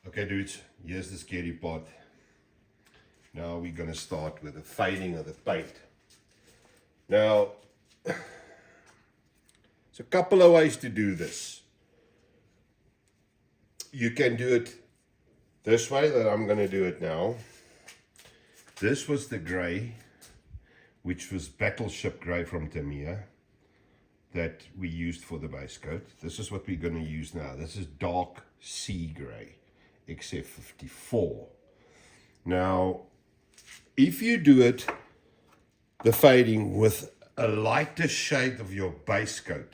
Okay, dudes, here's the scary part. Now we're going to start with the fading of the paint. Now, there's a couple of ways to do this. You can do it this way that I'm going to do it now. This was the gray, which was Battleship Gray from Tamiya that we used for the base coat. This is what we're going to use now. This is dark sea gray, XF54. Now, if you do it, the fading with a lighter shade of your base coat,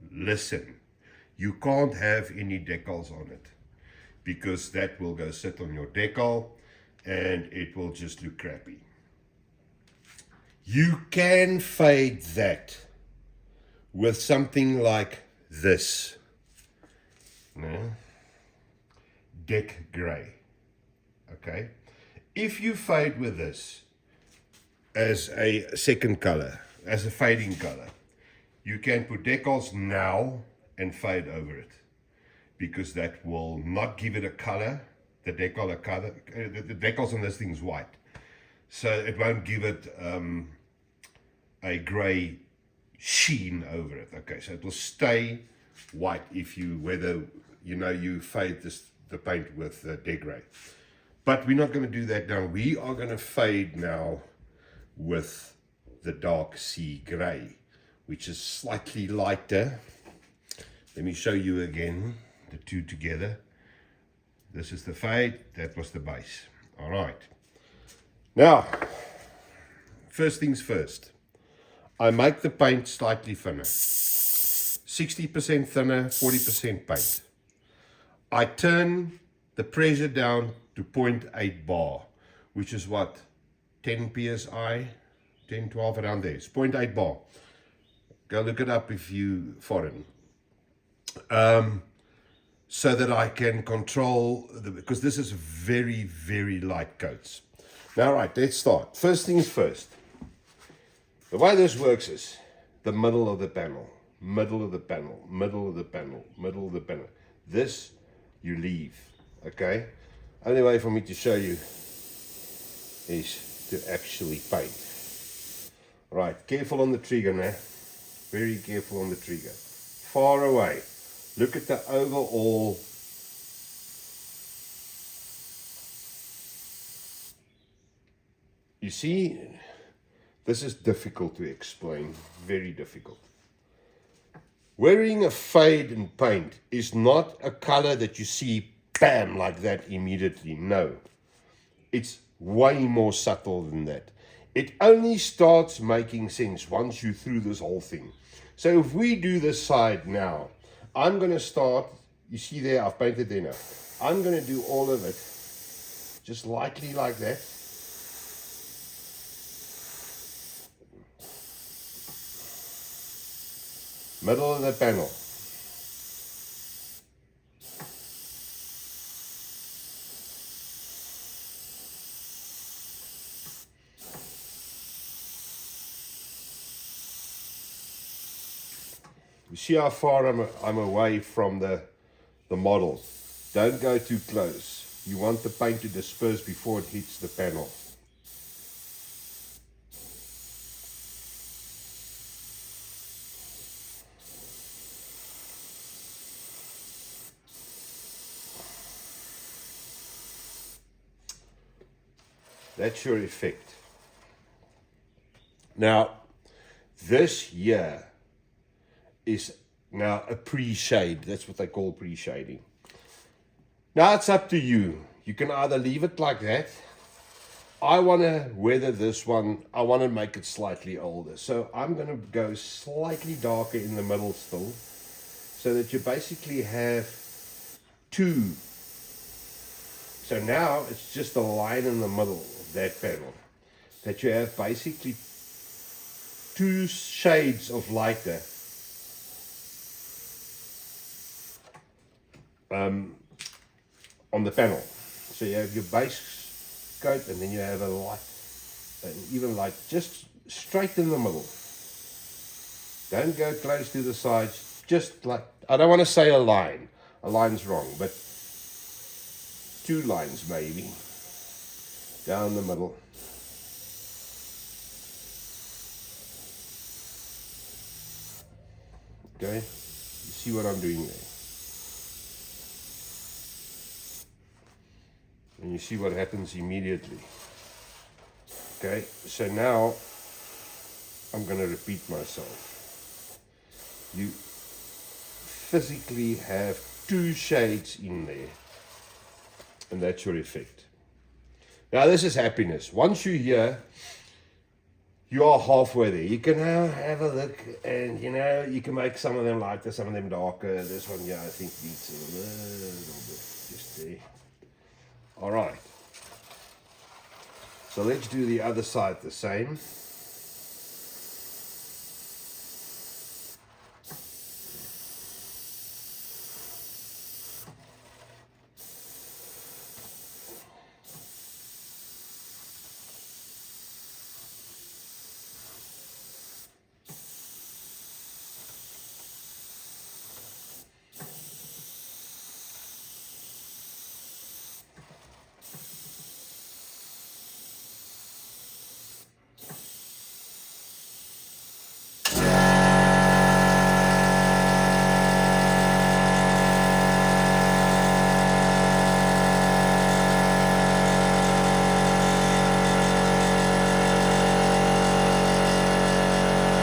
listen, you can't have any decals on it because that will go sit on your decal and it will just look crappy. You can fade that with something like this, no? Deck gray, okay? If you fade with this as a second color, as a fading color, you can put decals now and fade over it because that will not give it a color. The decal, the decals on this thing is white, so it won't give it a gray sheen over it. Okay, so it will stay white if you, whether you fade the paint with deck gray. But we're not going to do that now. We are going to fade now with the dark sea gray, which is slightly lighter. Let me show you again the two together. This is the fade, that was the base. All right. Now, first things first. I make the paint slightly thinner. 60% thinner, 40% paint. I turn the pressure down to 0.8 bar, which is what? 10 psi? 10, 12, around there. It's 0.8 bar. Go look it up if you foreign. So that I can control, because this is very, very light coats. Now, right, let's start. First things first. The way this works is the middle of the panel, middle of the panel, middle of the panel, middle of the panel. This you leave, okay? Only way for me to show you is to actually paint. Right, careful on the trigger now. Very careful on the trigger. Far away. Look at the overall. You see, this is difficult to explain, very difficult. Wearing a fade in paint is not a color that you see, bam, like that immediately. No, it's way more subtle than that. It only starts making sense once you're through this whole thing. So if we do this side now, I'm going to start, you see there, I've painted there now. I'm going to do all of it, just lightly like that. Middle of the panel. You see how far I'm away from the model. Don't go too close. You want the paint to disperse before it hits the panel. That's your effect. Now, this here is now a pre-shade. That's what they call pre-shading. Now it's up to you. You can either leave it like that. I want to weather this one. I want to make it slightly older. So I'm going to go slightly darker in the middle still, so that you basically have two. So now it's just a line in the middle of that panel, that you have basically two shades of lighter on the panel. So you have your base coat, and then you have a light, an even light, just straight in the middle. Don't go close to the sides, just like, I don't want to say a line. A line's wrong, but 2 lines maybe down the middle. Okay, you see what I'm doing there? And you see what happens immediately. Okay, so now I'm going to repeat myself. You physically have 2 shades in there, and that's your effect. Now this is happiness. Once you're here, you are halfway there. You can now have a look, and you can make some of them lighter, some of them darker. This one, yeah, I think needs a little bit just there. All right. So let's do the other side the same.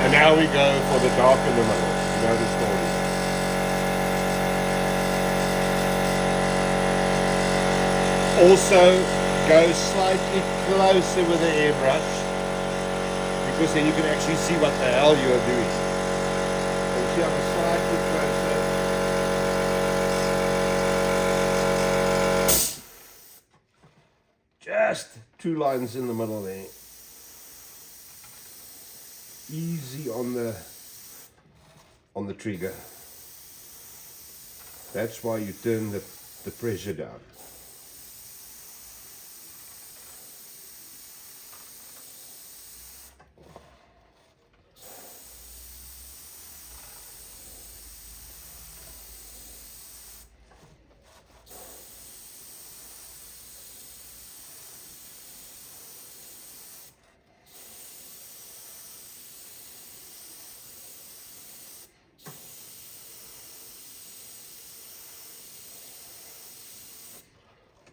And now we go for the dark in the middle. You know the story. Also, go slightly closer with the airbrush, because then you can actually see what the hell you are doing. So you see I'm slightly closer. Just 2 lines in the middle there. Easy on the trigger. That's why you turn the pressure down.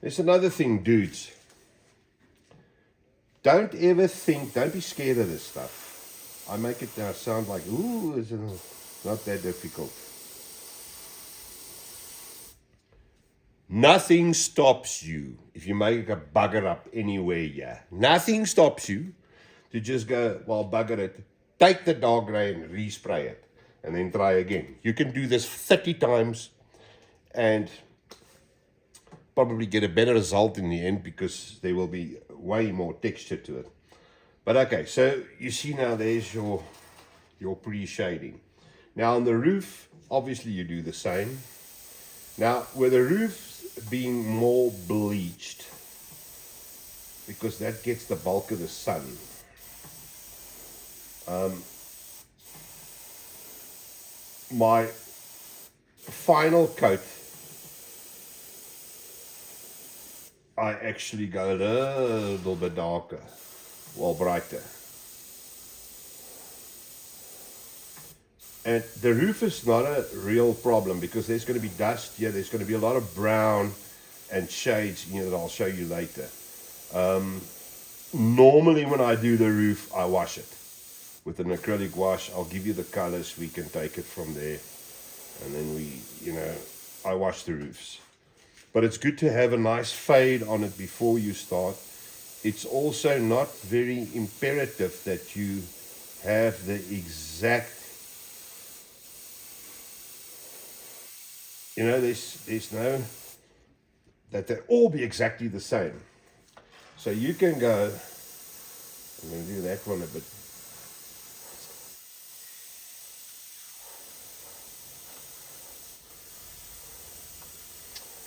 There's another thing, dudes. Don't ever think, don't be scared of this stuff. I make it now sound like, ooh, it's not that difficult. Nothing stops you if you make a bugger up anywhere here. Nothing stops you to just go, well, bugger it, take the dark grey and respray it, and then try again. You can do this 30 times and probably get a better result in the end, because there will be way more texture to it. But okay, so you see now there's your pre-shading. Now on the roof, obviously you do the same. Now with the roof being more bleached, because that gets the bulk of the sun, my final coat, I actually go a little bit darker, well, brighter. And the roof is not a real problem, because there's going to be dust here, there's going to be a lot of brown and shades that I'll show you later. Normally when I do the roof, I wash it with an acrylic wash. I'll give you the colors, we can take it from there, and then I wash the roofs. But it's good to have a nice fade on it before you start. It's also not very imperative that you have the exact, there's no, that they all be exactly the same. So you can go, I'm going to do that one a bit.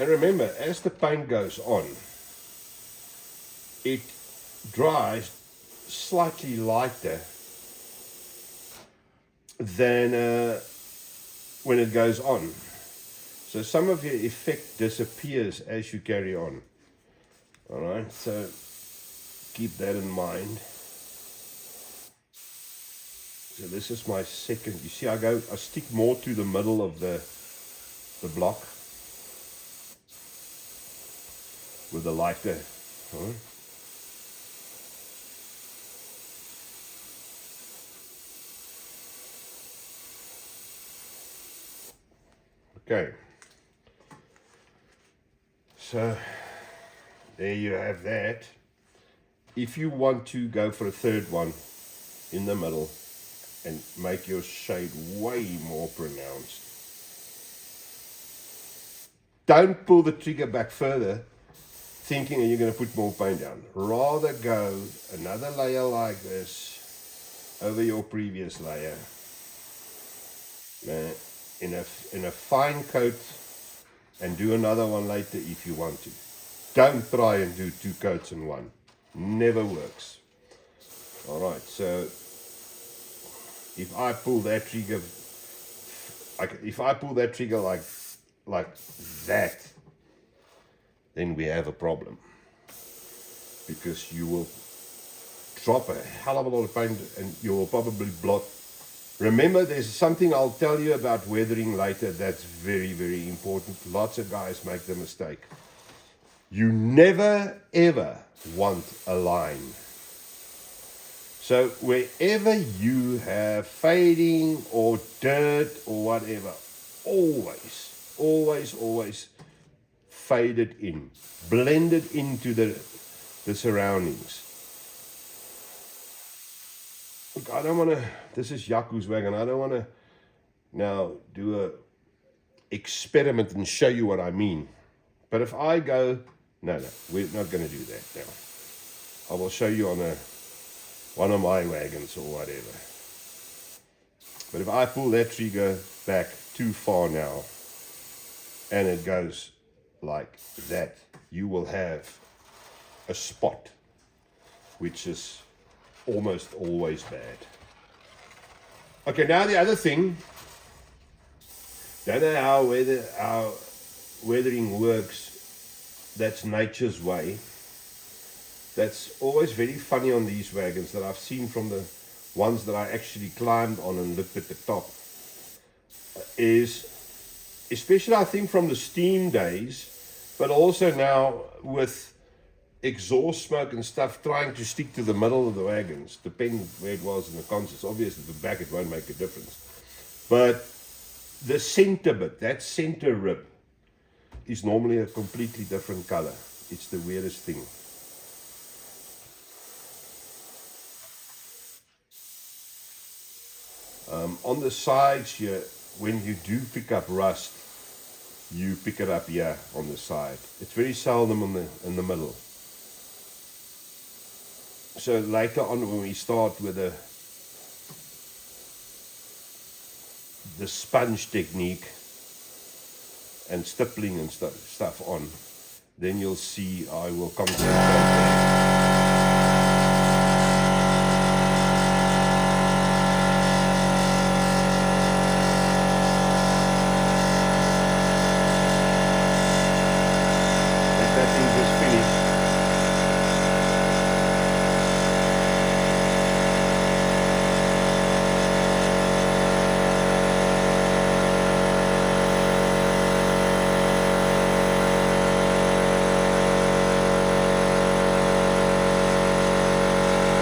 And remember, as the paint goes on, it dries slightly lighter than when it goes on. So some of your effect disappears as you carry on. All right, so keep that in mind. So this is my second. You see, I stick more to the middle of the block with the lighter. All right. Okay, so there you have that. If you want to go for a third one in the middle and make your shade way more pronounced, don't pull the trigger back further thinking you're going to put more paint down. Rather go another layer like this over your previous layer in a fine coat, and do another one later if you want to. Don't try and do 2 coats in one. Never works. All right, so if I pull that trigger, like that, then we have a problem, because you will drop a hell of a lot of paint and you will probably blot. Remember, there's something I'll tell you about weathering later that's very, very important. Lots of guys make the mistake. You never ever want a line. So wherever you have fading or dirt or whatever, always fade it in. Blend it into the surroundings. Look, I don't want to, this is Jaco's wagon, I don't want to now do a experiment and show you what I mean. But if I go, no, we're not going to do that now. I will show you on one of my wagons or whatever. But if I pull that trigger back too far now, and it goes like that, you will have a spot, which is almost always bad. Okay, now the other thing, don't know how weathering works. That's nature's way. That's always very funny on these wagons that I've seen from the ones that I actually climbed on and looked at the top, is especially I think from the steam days, but also now with exhaust smoke and stuff trying to stick to the middle of the wagons, depending where it was in the consoles. Obviously the back it won't make a difference, but the center bit, that center rib, is normally a completely different color. It's the weirdest thing. On the sides here, when you do pick up rust, you pick it up here on the side. It's very seldom in the middle. So later on, when we start with the sponge technique and stippling and stuff on, then you'll see I will concentrate.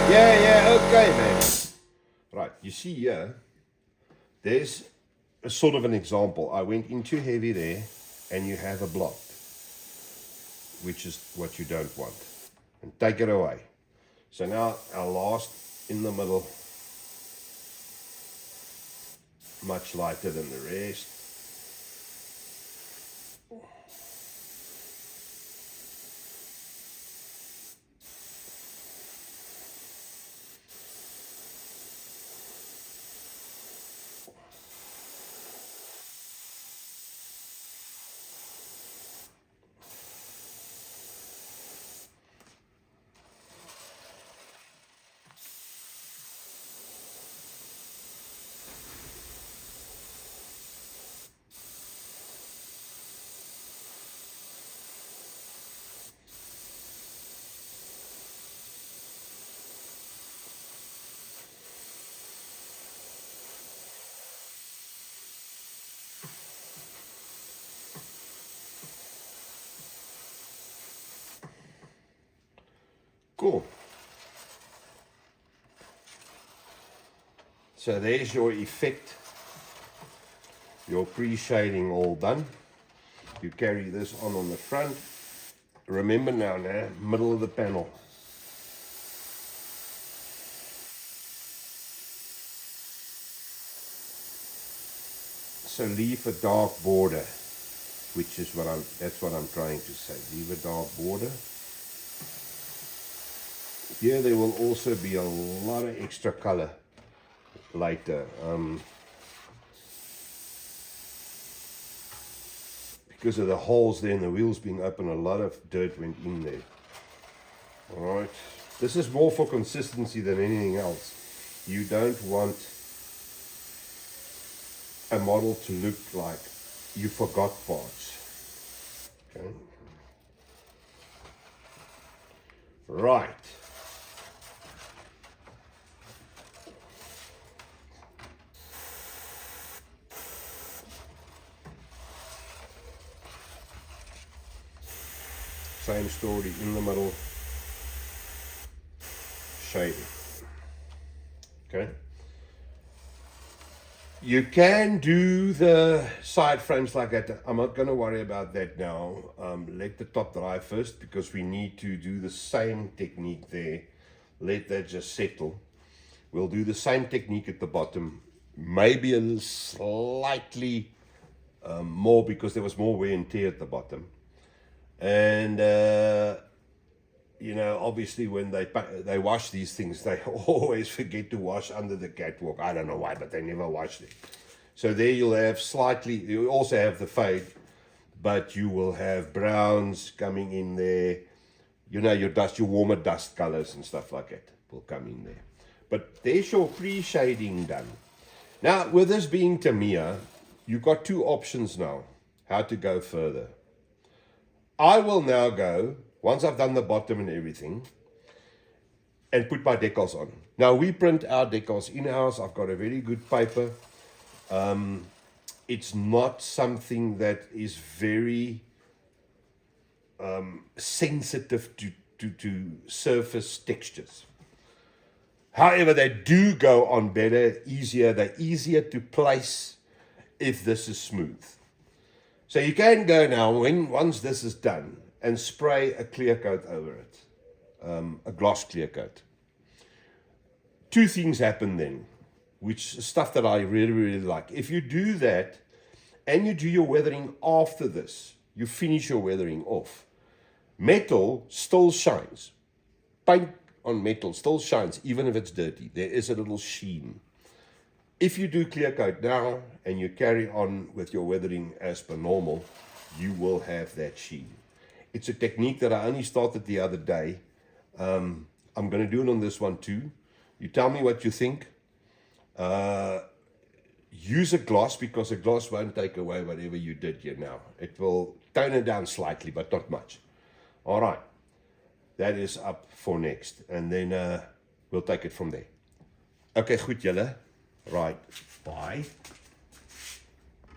Yeah, okay, man. Right, you see here, there's a sort of an example. I went in too heavy there, and you have a block, which is what you don't want. And take it away. So now our last in the middle, much lighter than the rest. Cool. So there's your effect, your pre-shading all done. You carry this on the front. Remember now, middle of the panel. So leave a dark border, which is that's what I'm trying to say. Leave a dark border. Here there will also be a lot of extra color later. Because of the holes there and the wheels being open, a lot of dirt went in there. Alright, this is more for consistency than anything else. You don't want a model to look like you forgot parts. Okay. Right. Same story in the middle, shading. Okay. You can do the side frames like that. I'm not going to worry about that now. Let the top dry first, because we need to do the same technique there. Let that just settle. We'll do the same technique at the bottom, maybe a little slightly more, because there was more wear and tear at the bottom. And you know, obviously when they wash these things, they always forget to wash under the catwalk. I don't know why, but they never wash it. So there you'll have you also have the fade, but you will have browns coming in there. You know, your warmer dust colors and stuff like that will come in there. But there's your pre-shading done. Now, with this being Tamiya, you've got two options now, how to go further. I will now go, once I've done the bottom and everything, and put my decals on. Now, we print our decals in-house. I've got a very good paper. It's not something that is very sensitive to surface textures. However, they do go on better, easier. They're easier to place if this is smooth. So you can go now, once this is done, and spray a clear coat over it, a gloss clear coat. Two things happen then, which is stuff that I really, really like. If you do that, and you do your weathering after this, you finish your weathering off, metal still shines. Paint on metal still shines, even if it's dirty. There is a little sheen. If you do clear coat now and you carry on with your weathering as per normal, you will have that sheen. It's a technique that I only started the other day. I'm going to do it on this one too. You tell me what you think. Use a gloss, because a gloss won't take away whatever you did here now. It will tone it down slightly, but not much. All right. That is up for next. And then we'll take it from there. Okay, goed julle. Right, bye.